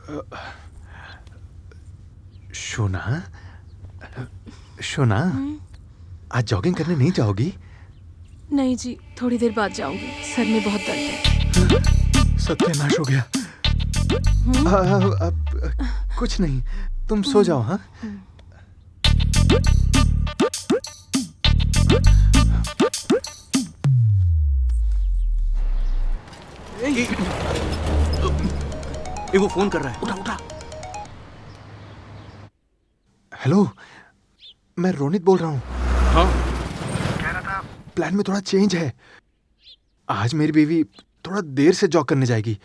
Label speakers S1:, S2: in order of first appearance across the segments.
S1: शोना, शोना, आज जॉगिंग करने नहीं जाओगी?
S2: नहीं जी, थोड़ी देर बाद जाऊंगी। सर में बहुत दर्द है।
S1: सत्यानाश हो गया। कुछ नहीं, तुम सो जाओ। हाँ,
S3: वो फोन कर रहा है, उठा उठा।
S1: हेलो, मैं रोनित बोल रहा हूँ।
S3: हाँ,
S1: कह रहा था प्लान में थोड़ा चेंज है। आज मेरी बीवी थोड़ा देर से जॉग करने जाएगी,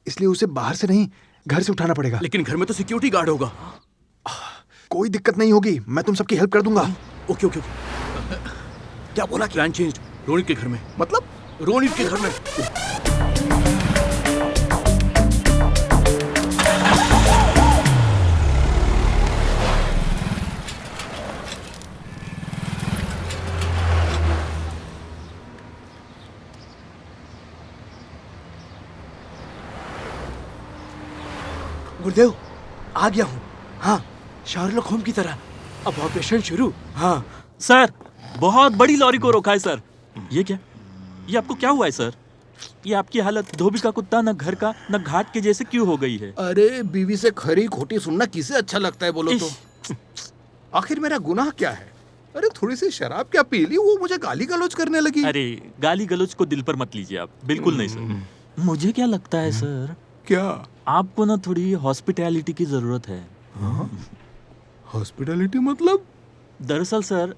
S1: इसलिए उसे बाहर से नहीं घर से उठाना पड़ेगा।
S3: लेकिन घर में तो सिक्योरिटी गार्ड होगा।
S1: कोई दिक्कत नहीं होगी, मैं तुम सबकी हेल्प कर दूंगा।
S3: Okay okay okay. क्या बोला? Plan change. रोनित के घर में। मतलब रोनित के घर में। गुरुदेव, आ गया हूँ। हाँ, शार्लॉक होम की तरह। अब ऑपरेशन शुरू। हाँ
S4: सर, बहुत बड़ी लॉरी को रोका है सर। ये क्या? ये आपको क्या हुआ है सर? ये आपकी हालत धोबी का कुत्ता न घर का न घाट के जैसे क्यों हो गई है?
S5: अरे बीवी से खरी खोटी सुनना किसे अच्छा लगता है बोलो तो? आखिर मेरा गुनाह क्या है? अरे थोड़ी सी शराब क्या पी ली, वो मुझे गाली गलौज करने लगी।
S4: अरे गाली गलौज को दिल पर मत लीजिए आप, बिल्कुल नहीं सर। मुझे क्या लगता है सर,
S5: क्या?
S4: आपको ना थोड़ी हॉस्पिटैलिटी की जरूरत है।
S5: हॉस्पिटैलिटी मतलब?
S4: दरअसल सर,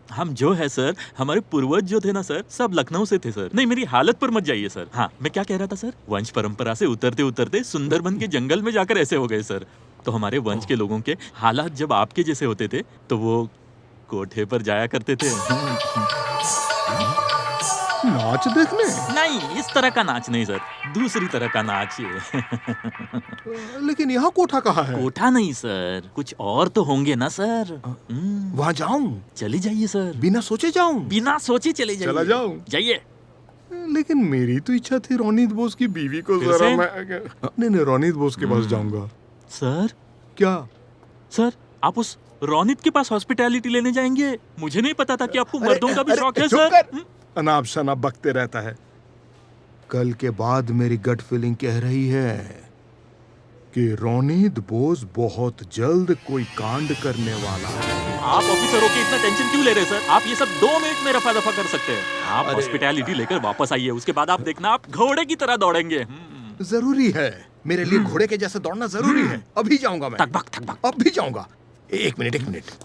S4: हम जो है सर, हमारे पूर्वज जो थे ना सर, सब लखनऊ से थे सर। नहीं, मेरी हालत पर मत जाइए सर। हाँ, मैं क्या कह रहा था सर, वंश परंपरा से उतरते उतरते सुंदरबन के जंगल में जाकर ऐसे हो गए सर। तो हमारे वंश के लोगों के हालात जब आपके जैसे होते थे तो वो कोठे पर जाया करते थे।
S5: नाच देखने?
S4: नहीं, इस तरह का नाच नहीं सर, दूसरी तरह का नाच ये।
S5: लेकिन यहाँ कोठा कहाँ है?
S4: कोठा नहीं सर, कुछ और तो होंगे ना सर।
S5: वहाँ जाऊं?
S4: चले जाइए सर।
S5: बिना सोचे जाऊं?
S4: बिना सोचे चले जाइए।
S5: चला जाऊं?
S4: जाइए।
S5: लेकिन मेरी तो इच्छा थी रोनित बोस की बीवी को
S4: फिर
S5: जरा
S4: से?
S5: मैं नहीं रोनित बोस के पास जाऊंगा।
S4: सर,
S5: क्या?
S4: सर, आप उस रोनित के पास हॉस्पिटैलिटी लेने जाएंगे? मुझे नहीं पता था कि आपको मर्दों का भी शौक है
S5: चुप
S4: सर।
S5: कर। अनाप शनाप बकते रहता है। कल के बाद मेरी गट फीलिंग कह रही है कि रोनित बोस बहुत जल्द कोई कांड करने वाला है।
S4: आप ऑफिसर होके इतना टेंशन क्यों ले रहे हैं सर? आप ये सब 2 मिनट में रफा दफा कर सकते हैं। आप हॉस्पिटैलिटी लेकर वापस आइए, उसके बाद आप देखना आप घोड़े की तरह दौड़ेंगे।
S5: जरूरी है मेरे लिए घोड़े के जैसे दौड़ना जरूरी है। अभी जाऊंगा मैं।
S4: थक।
S5: अब भी जाऊंगा। एक मिनट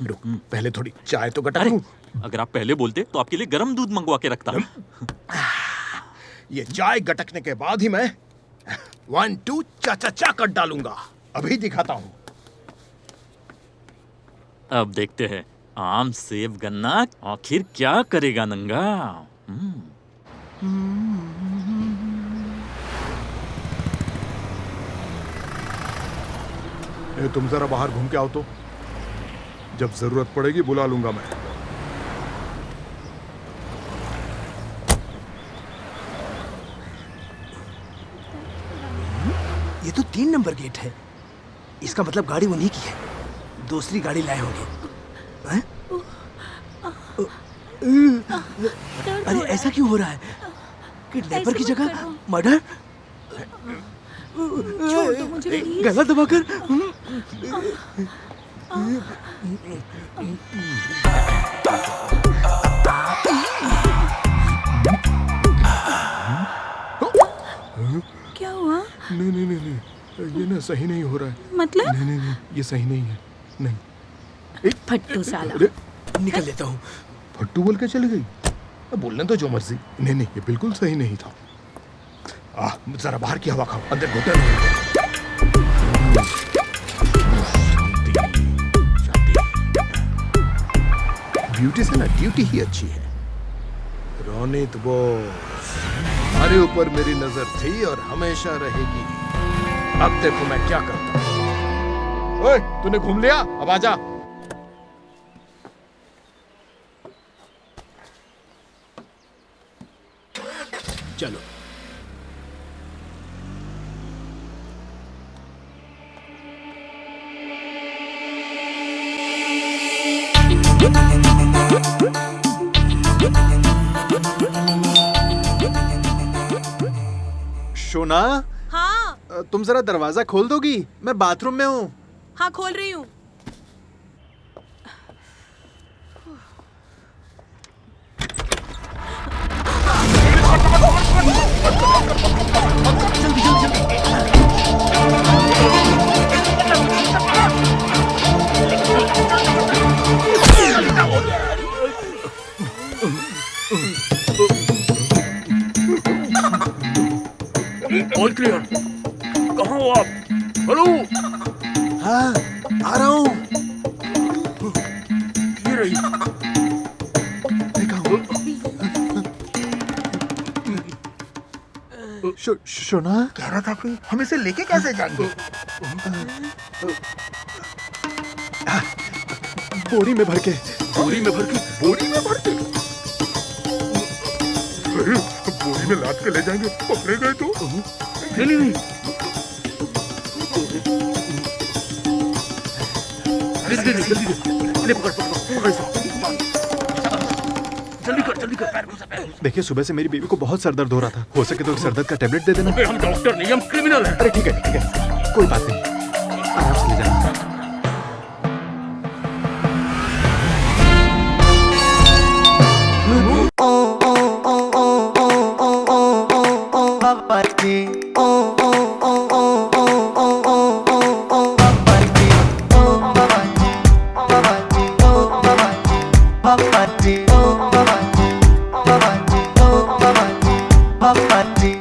S5: रुक, पहले थोड़ी चाय तो गटक
S4: अरे,
S5: लूं।
S4: अगर आप पहले बोलते तो आपके लिए गर्म दूध मंगवा के रखता।
S5: ये चाय गटकने के बाद ही मैं 1 2 चा कर डालूंगा। अभी दिखाता हूँ।
S4: अब देखते हैं आम सेब गन्ना आखिर क्या करेगा नंगा।
S5: तुम जरा बाहर घूम के आओ तो। जब जरूरत पड़ेगी बुला लूंगा मैं।
S3: ये तो 3 नंबर गेट है। इसका मतलब गाड़ी उन्हीं की है। दूसरी गाड़ी लाए होंगे। हैं? अरे ऐसा क्यों हो रहा है? किडनैपर की जगह मर्डर?
S2: छोड़ दो मुझे प्लीज।
S3: गला दबाकर।
S2: क्या हुआ?
S5: नहीं, ये ना सही नहीं हो रहा है।
S2: मतलब?
S5: नहीं, ये सही नहीं है। नहीं।
S2: फट्टू साला।
S5: अरे,
S3: निकल लेता हूँ।
S5: फट्टू बोल के चली गई। अब बोलने तो जो मर्जी। नहीं, ये बिल्कुल सही नहीं था। जरा बाहर की हवा खाओ, अंदर घुटन नहीं। ब्यूटी से ना ड्यूटी ही अच्छी है। रोनित बोस, तुम्हारे ऊपर मेरी नजर थी और हमेशा रहेगी। अब देखो मैं क्या करता हूँ। ओए, तूने घूम लिया? अब आजा।
S3: चलो।
S1: शोना,
S2: हाँ
S1: तुम जरा दरवाजा खोल दोगी? मैं बाथरूम में हूँ।
S2: हाँ खोल रही हूँ।
S3: All clear. कहाँ हो आप? हेलो,
S1: हाँ, आ रहा हूँ।
S3: ये रही।
S1: देखा हूँ। शोना,
S5: कह रहा था कि हम इसे लेके कैसे जाएंगे?
S1: बोरी में भर के।
S5: बोरी में भर के? बोरी में भर के? अरे, बोरी में लाद के ले जाएंगे, पकड़े गए तो?
S3: नहीं नहीं जल्दी जल्दी ले, पकड़ पकड़ पकड़ इसे। जल्दी कर।
S1: देखिए, सुबह से मेरी बीवी को बहुत सर दर्द हो रहा था। हो सके तो एक सर दर्द का टेबलेट दे देना।
S3: अबे हम डॉक्टर नहीं, हम क्रिमिनल हैं।
S1: अरे ठीक है, कोई बात नहीं, आराम से ले जाना।
S6: Papa